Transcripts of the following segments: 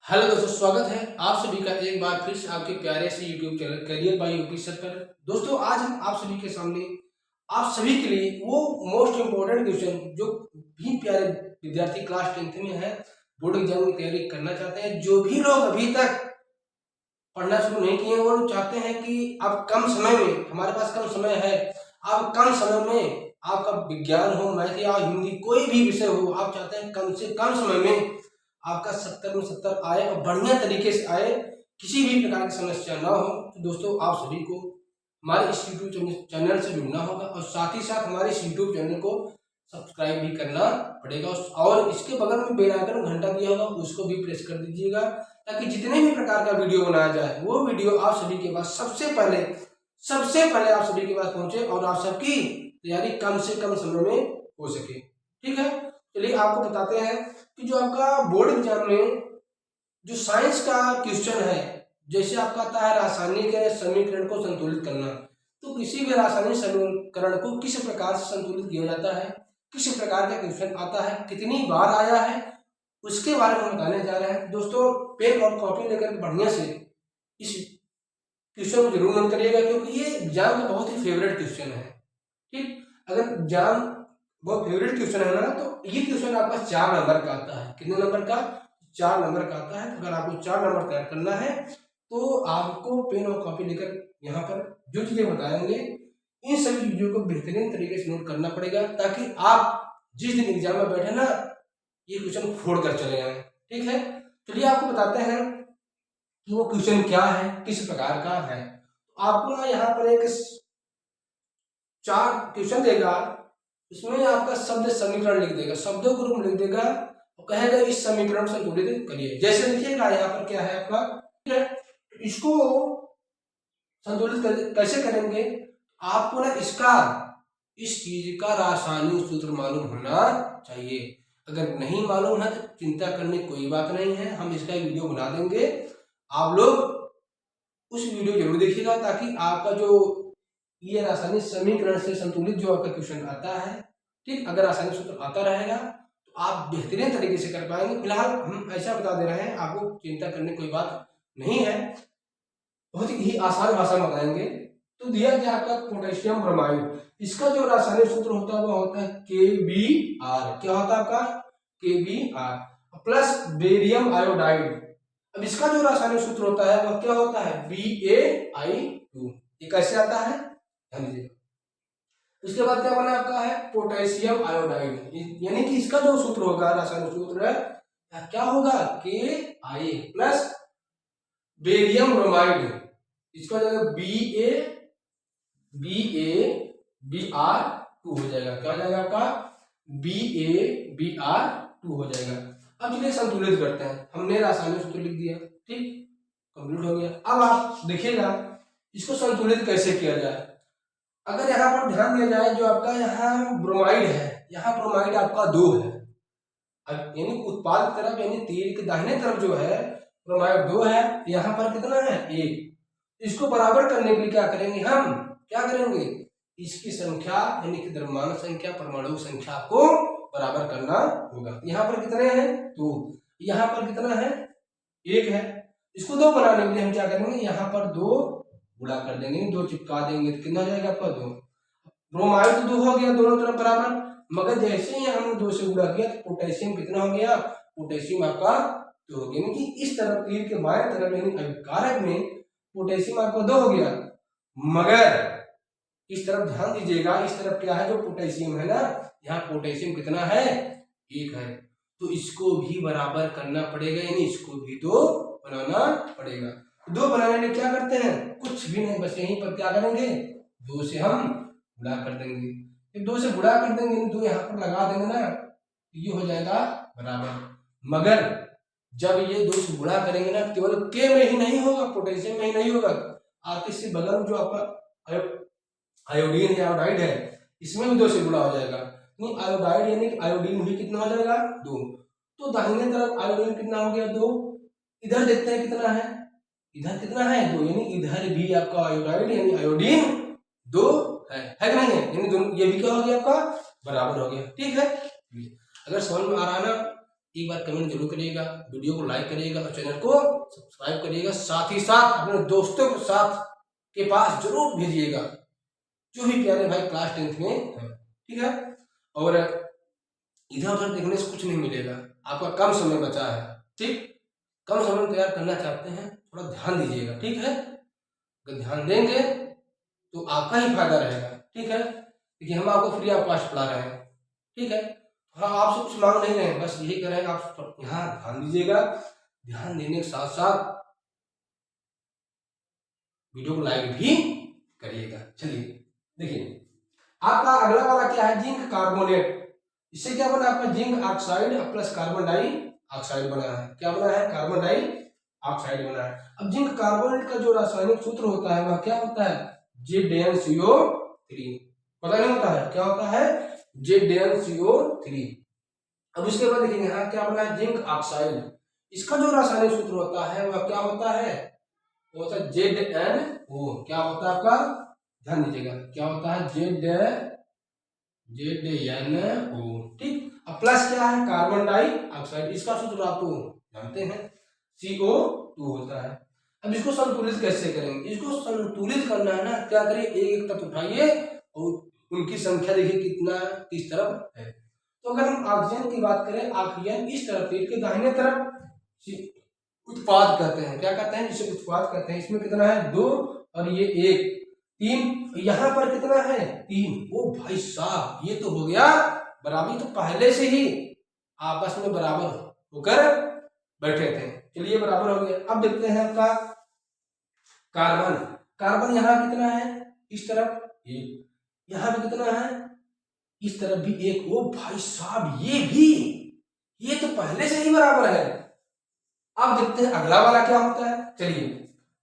Hello दोस्तों, स्वागत है आप सभी का एक बार फिर से आपके प्यारे से YouTube channel career bye UP sir पर। दोस्तों, आज हम आप सभी के सामने आप सभी के लिए वो मोस्ट इम्पोर्टेंट क्वेश्चन जो भी प्यारे विद्यार्थी क्लास 10th में है, बोर्ड एग्जाम की तैयारी करना चाहते हैं, जो भी लोग अभी तक पढ़ना शुरू नहीं किए वो लोग चाहते हैं कि अब कम समय में, हमारे पास कम समय है, अब कम समय में आपका विज्ञान हो, मैथ या हिंदी कोई भी विषय हो, आप चाहते हैं कम से कम समय में आपका 70 में 70 आए और बढ़िया तरीके से आए, किसी भी प्रकार की समस्या ना हो। तो दोस्तों, आप सभी को हमारे इस यूट्यूब चैनल से जुड़ना होगा और साथ ही साथ हमारे इस यूट्यूब चैनल को सब्सक्राइब भी करना पड़ेगा और इसके बगल में बेल आइकन घंटा दिया होगा, उसको भी प्रेस कर दीजिएगा ताकि जितने भी प्रकार का वीडियो बनाया जाए वो वीडियो आप सभी के पास सबसे पहले आप सभी के पास पहुंचे और आप सबकी तैयारी कम से कम समय में हो सके। ठीक है, चलिए आपको बताते हैं कि जो आपका बोर्ड एग्जाम में जो साइंस का क्वेश्चन है, जैसे आपका आता है रासायनिक समीकरण को संतुलित करना, तो किसी भी रासायनिक समीकरण को किस प्रकार से संतुलित किया जाता है, किस प्रकार का क्वेश्चन आता है, कितनी बार आया है, उसके बारे में बताने जा रहे हैं। दोस्तों, पेन और कॉपी लेकर बढ़िया से इस क्वेश्चन को जरूर नोट करिएगा क्योंकि ये एग्जाम का बहुत ही फेवरेट क्वेश्चन है। ठीक, अगर एग्जाम बहुत फेवरेट क्वेश्चन है ना, तो ये क्वेश्चन आपका 4 नंबर का आता है। कितने नंबर का? 4 नंबर का आता है। अगर आपको 4 नंबर तैयार करना है तो आपको पेन और कॉपी लेकर यहाँ पर जो चीजें बताएंगे इन सभी चीजों को बेहतरीन तरीके से नोट करना पड़ेगा ताकि आप जिस दिन एग्जाम में बैठे ना, ये क्वेश्चन फोड़ कर चले आए। ठीक है, चलिए आपको बताते हैं कि वो क्वेश्चन क्या है, किस प्रकार का है। आपको ना यहाँ पर एक 4 क्वेश्चन देगा, इसमें आपका शब्द समीकरण लिख देगा, शब्दों को रूप लिख देगा और कहेगा इस समीकरण से संतुलित करिए। जैसे लिखिएगा यहाँ पर क्या है आपका, ठीक है, इसको संतुलित कैसे करेंगे, आपको ना इस चीज का रासायनिक सूत्र मालूम होना चाहिए। अगर नहीं मालूम है तो चिंता करने की कोई बात नहीं है, हम इसका वीडियो बना देंगे, आप लोग उस वीडियो जरूर देखिएगा ताकि आपका जो ये रासायनिक समीकरण से संतुलित जो आपका क्वेश्चन आता है, ठीक, अगर रासायनिक सूत्र आता रहेगा तो आप बेहतरीन तरीके से कर पाएंगे। फिलहाल हम ऐसा बता दे रहे हैं, आपको चिंता करने की कोई बात नहीं है, बहुत ही आसान भाषा में बताएंगे। तो दिया गया आपका पोटेशियम ब्रोमाइड, इसका जो रासायनिक सूत्र होता है वो होता है KBr। क्या होता है आपका? KBr plus barium iodide. अब इसका जो रासायनिक सूत्र होता है वह क्या होता है? BaI2। ये कैसे आता है, ध्यान दीजिएगा। उसके बाद क्या बना आपका है पोटेशियम आयोडाइड, यानी कि इसका जो सूत्र होगा, रासायनिक सूत्र क्या होगा? KI प्लस बेरियम ब्रोमाइड, इसका जो BaBr2 हो जाएगा। क्या हो जाएगा आपका? BaBr2 हो जाएगा। अब चलिए संतुलित करते हैं, हमने रासायनिक सूत्र लिख दिया, ठीक, कंप्लीट हो गया। अब आप देखिएगा इसको संतुलित कैसे किया जाए। अगर यहाँ पर ध्यान दिया जाए, जो आपका यहाँ ब्रोमाइड है, यहाँ ब्रोमाइड आपका 2 है, अब यानी उत्पाद की तरफ यानी तीर के दाहिने तरफ जो है ब्रोमाइड 2 है, यहाँ पर कितना है? 1। इसको बराबर करने के लिए क्या करेंगे, हम क्या करेंगे, इसकी संख्या यानी कि द्रव्यमान संख्या, परमाणु संख्या को बराबर करना होगा। यहाँ पर कितने हैं? 2। यहाँ पर कितना है? 1 है। इसको 2 बनाने के लिए हम क्या करेंगे, यहाँ पर 2 गुणा कर देंगे, 2 चिपका देंगे तो कितना हो जाएगा आपका? 2। ब्रोमाइड तो 2 हो गया दोनों तरफ बराबर, मगर जैसे ही हमने 2 से गुणा किया तो पोटेशियम कितना हो गया? पोटेशियम आपका 2 हो गया, यानी कि इस तरफ तीर के बाएं तरफ यानी अभिकारक में पोटेशियम आपका 2 हो गया, मगर इस तरफ ध्यान दीजिएगा, इस तरफ क्या है जो पोटेशियम है ना, यहाँ पोटेशियम कितना है? 1 है, तो इसको भी बराबर करना पड़ेगा, यानी इसको भी 2 बनाना पड़ेगा। 2 बनाने में क्या करते हैं, कुछ भी नहीं, बस यहीं पर क्या करेंगे, 2 से हम गुणा कर देंगे। फिर 2 से गुणा कर देंगे, 2 यहाँ पर लगा देंगे ना, ये हो जाएगा बराबर। मगर जब ये 2 से गुणा करेंगे ना, केवल K में ही नहीं होगा, पोटेशियम में ही नहीं होगा, आपके से बगल में जो आपका आयोडीन है, आयोडाइड है, इसमें भी 2 से गुणा हो जाएगा। नहीं, आयोडाइड यानी कि आयोडीन भी कितना हो जाएगा? 2। तो दाहिने तरफ आयोडीन कितना हो गया? 2। इधर देखते हैं कितना है, इधर कितना है? 2, यानी इधर भी आपका आयोडाइड यानी आयोडीन 2 है कि नहीं है, यानी दोनों ये भी क्या हो गया आपका? बराबर हो गया। ठीक है, अगर समझ में आ रहा है ना, एक बार कमेंट जरूर करिएगा, वीडियो को लाइक करिएगा और चैनल को सब्सक्राइब करिएगा। साथ ही साथ अपने दोस्तों के साथ के पास जरूर भेजिएगा जो भी प्यारे भाई क्लास 10th में है, ठीक है। और इधर उधर देखने से कुछ नहीं मिलेगा, आपका कम समय बचा है, ठीक। कम समय में तैयार करना चाहते हैं, थोड़ा ध्यान दीजिएगा, ठीक है। अगर ध्यान देंगे तो आपका ही फायदा रहेगा, ठीक है। देखिए हम आपको फ्री ऑफ कॉस्ट पढ़ा रहे हैं, ठीक है। हाँ, आपसे कुछ मांग नहीं रहे हैं, बस यही कर रहे हैं आप यहाँ ध्यान दीजिएगा। ध्यान देने के साथ साथ वीडियो को लाइक भी करिएगा। चलिए देखिए आपका अगला वाला क्या है, जिंक कार्बोनेट। इससे क्या बना आपका, zinc oxide plus carbon dioxide बना है। क्या बना है, कार्बन डाई ऑक्साइड बना है। अब जिंक कार्बोनेट का जो रासायनिक सूत्र होता है वह क्या होता है, ZnCO3। पता नहीं होता है क्या होता है, ZnCO3। अब इसके बाद देखिए यहाँ क्या बना है, जिंक ऑक्साइड। इसका जो रासायनिक सूत्र होता है वह क्या होता है, वो होता है ZnO। क्या होता है आपका, ध्यान दीजिएगा, क्या होता है, ZnO, ठीक। अब प्लस क्या है, कार्बन डाई ऑक्साइड। इसका सूत्र आप तो जानते हैं, CO2 होता है। अब इसको संतुलित कैसे करेंगे, इसको संतुलित करना है ना, क्या करिए, एक एक तत्व उठाइए और उनकी संख्या देखिए कितना किस तरफ है। तो अगर हम ऑक्सीजन की बात करें, ऑक्सीजन इस तरफ, पेट के दाहिने तरफ उत्पाद कहते हैं, क्या कहते हैं, जिसे उत्पाद कहते हैं। इसमें कितना है, 2 और ये 1, 3। यहाँ पर कितना है, 3। ओ भाई साहब, ये तो हो गया बराबर, तो पहले से ही आपस में बराबर होकर बैठे थे। चलिए बराबर हो गया। अब देखते हैं आपका कार्बन। कार्बन यहाँ कितना है, इस तरफ 1, यहाँ भी कितना है, इस तरफ भी 1। ओ भाई साहब, ये तो पहले से ही बराबर है। अब देखते हैं अगला वाला क्या होता है। चलिए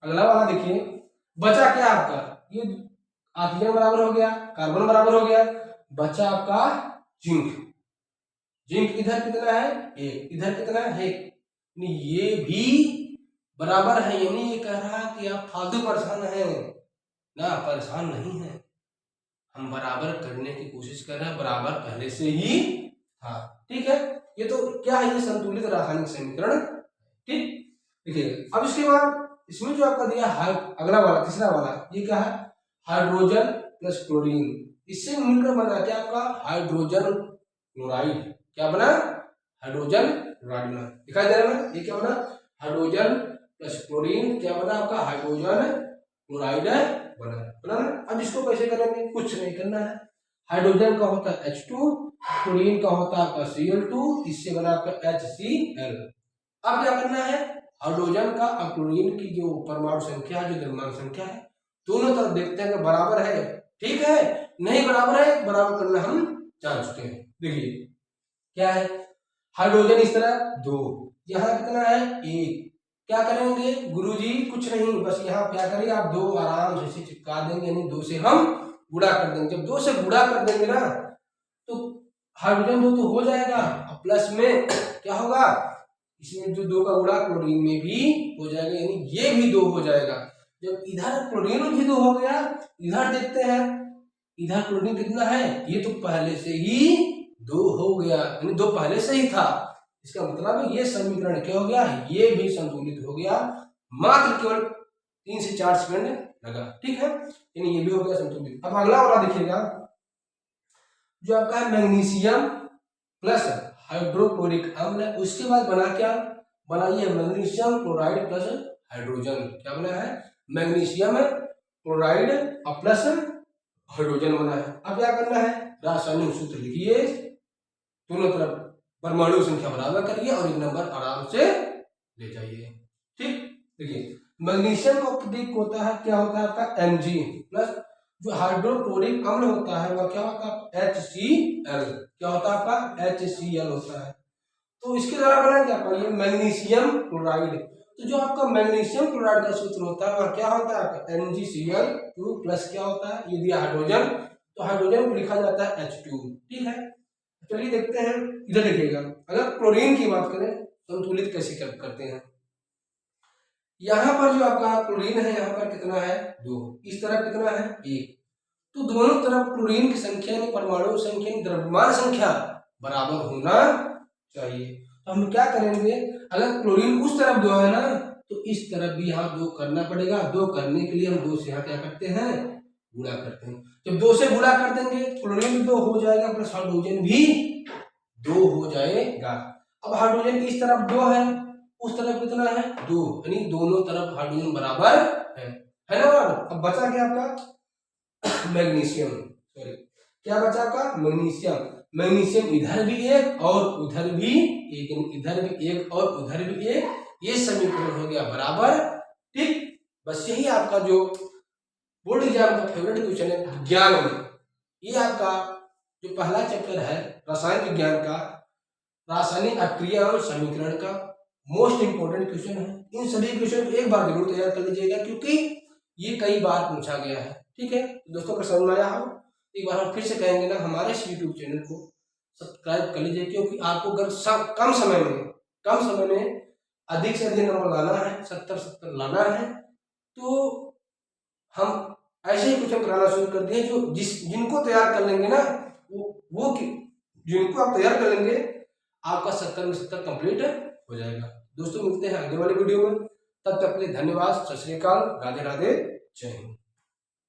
अगला वाला देखिए, बचा क्या आपका, ये ऑक्सीजन बराबर हो गया, कार्बन बराबर हो गया, बचा आपका जिंक। जिंक इधर कितना है, 1, इधर कितना है, 1। ये भी बराबर है, यानी ये कह रहा है कि आप फालतू परेशान हैं ना, परेशान नहीं है, हम बराबर करने की कोशिश कर रहे हैं, बराबर पहले से ही था, ठीक है। ये तो क्या है, ये संतुलित रासायनिक समीकरण, ठीक। देखिए अब इसके बाद इसमें जो आपका दिया है अगला वाला, तीसरा वाला, ये क्या है, हाइड्रोजन प्लस क्लोरीन। इससे मिलकर बना क्या आपका, हाइड्रोजन क्लोराइड। क्या बना, हाइड्रोजन क्लोराइड बना, दिखाई दे रहा है। ये क्या बना, हाइड्रोजन प्लस क्लोरीन, क्या बना आपका, हाइड्रोजन क्लोराइड बना। अब इसको कैसे करेंगे, कुछ नहीं करना है। हाइड्रोजन का होता है H2, क्लोरीन का होता है आपका Cl2, इससे बना आपका HCl। अब क्या करना है, हाइड्रोजन का और क्लोरीन की जो परमाणु संख्या है, जो द्रव्यमान संख्या है, दोनों तरफ देखते हैं कि बराबर है, ठीक है। नहीं बराबर है, बराबर करना हम जान चुके हैं। देखिए क्या है, हाइड्रोजन इस तरह 2, यहाँ कितना है, 1। क्या करेंगे गुरुजी, कुछ नहीं, बस यहाँ क्या करिए आप 2 आराम से चिपका देंगे, यानी 2 से हम गुणा कर देंगे। जब 2 से गुणा कर देंगे ना, तो हाइड्रोजन 2 तो हो जाएगा, और प्लस में क्या होगा, इसमें जो 2 का गुणा क्लोरीन में भी हो जाएगा, यानी ये भी 2 हो जाएगा। जब इधर क्लोरीन भी 2 हो गया, इधर देखते हैं, इधर क्लोरीन कितना है, ये तो पहले से ही 2 हो गया, यानी 2 पहले से ही था। इसका मतलब ये समीकरण क्या हो गया, ये भी संतुलित हो गया, मात्र केवल 3 से 4 सेकंड लगा, ठीक है, यानी ये भी हो गया संतुलित। अब अगला वाला देखिएगा, जो आपका है मैग्नीशियम प्लस हाइड्रोक्लोरिक अम्ल, उसके बाद बना क्या, बना ये मैग्नीशियम क्लोराइड प्लस हाइड्रोजन। क्या बना है, मैग्नीशियम क्लोराइड प्लस हाइड्रोजन बना है। अब क्या करना है, रासायनिक सूत्र लिखिए, दोनों तरफ परमाणु संख्या बराबर करिए और एक नंबर आराम से ले जाइए, ठीक। देखिए मैग्नीशियम का प्रतीक होता है, क्या होता है आपका Mg, प्लस जो हाइड्रोक्लोरिक अम्ल होता है वह क्या होता है, HCl। क्या होता है आपका, HCl होता है। तो इसके द्वारा बना क्या आपका, ये मैग्नीशियम क्लोराइड। तो जो आपका मैग्नीशियम क्लोराइड का सूत्र होता है वह क्या होता है आपका, MgCl2 प्लस क्या होता है, ये दिया हाइड्रोजन, तो हाइड्रोजन को लिखा जाता है H2, ठीक है। चलिए देखते हैं, इधर देखिएगा, अगर क्लोरीन की बात करें संतुलित कैसे करते हैं। यहाँ पर जो आपका क्लोरीन है, यहाँ पर कितना है, 2, इस तरफ कितना है, 1। तो दोनों तरफ क्लोरीन की संख्या यानी परमाणु संख्या, द्रव्यमान संख्या बराबर होना चाहिए। तो हम क्या करेंगे, अगर क्लोरीन उस तरफ 2 है ना तो इस तरफ भी यहाँ 2 करना पड़ेगा। 2 करने के लिए हम 2 से यहाँ क्या करते हैं, गुणा करते हैं। जब 2 से गुणा कर देंगे क्लोरीन भी 2 हो जाएगा प्लस हाइड्रोजन भी 2 हो जाएगा। अब हाइड्रोजन की इस तरफ 2 है, उस तरफ कितना है 2, यानी दोनों तरफ हाइड्रोजन बराबर है ना बराबर। अब बचा क्या आपका मैग्नीशियम, सॉरी क्या बचा आपका मैग्नीशियम। मैग्नीशियम इधर भी एक और उधर भी एक, इधर भी एक और उधर भी एक, ये समीकरण हो गया बराबर। ठीक, बस यही आपका जो बोर्ड एग्जाम का फेवरेट क्वेश्चन है विज्ञान में। ये आपका जो पहला चैप्टर है रसायन विज्ञान का, रासायनिक अभिक्रिया और समीकरण का मोस्ट इंपोर्टेंट क्वेश्चन है। इन सभी क्वेश्चन को एक बार जरूर तैयार कर लीजिएगा क्योंकि ये कई बार पूछा गया है। ठीक है दोस्तों, अगर समझ में आया हो एक बार हम फिर से कहेंगे ना, हमारे यूट्यूब चैनल को सब्सक्राइब कर लीजिए क्योंकि आपको अगर कम समय में अधिक से अधिक नंबर लाना है, 70 लाना है, तो हम ऐसे ही क्वेश्चन कराना शुरू कर दिए जो जिनको तैयार कर लेंगे ना, वो जिनको आप तैयार कर लेंगे आपका 70 में 70 कंप्लीट हो जाएगा। दोस्तों मिलते हैं अगले वाले वीडियो में, तब तक के लिए धन्यवाद, सत श्री अकाल, राधे राधे, जय हिंद।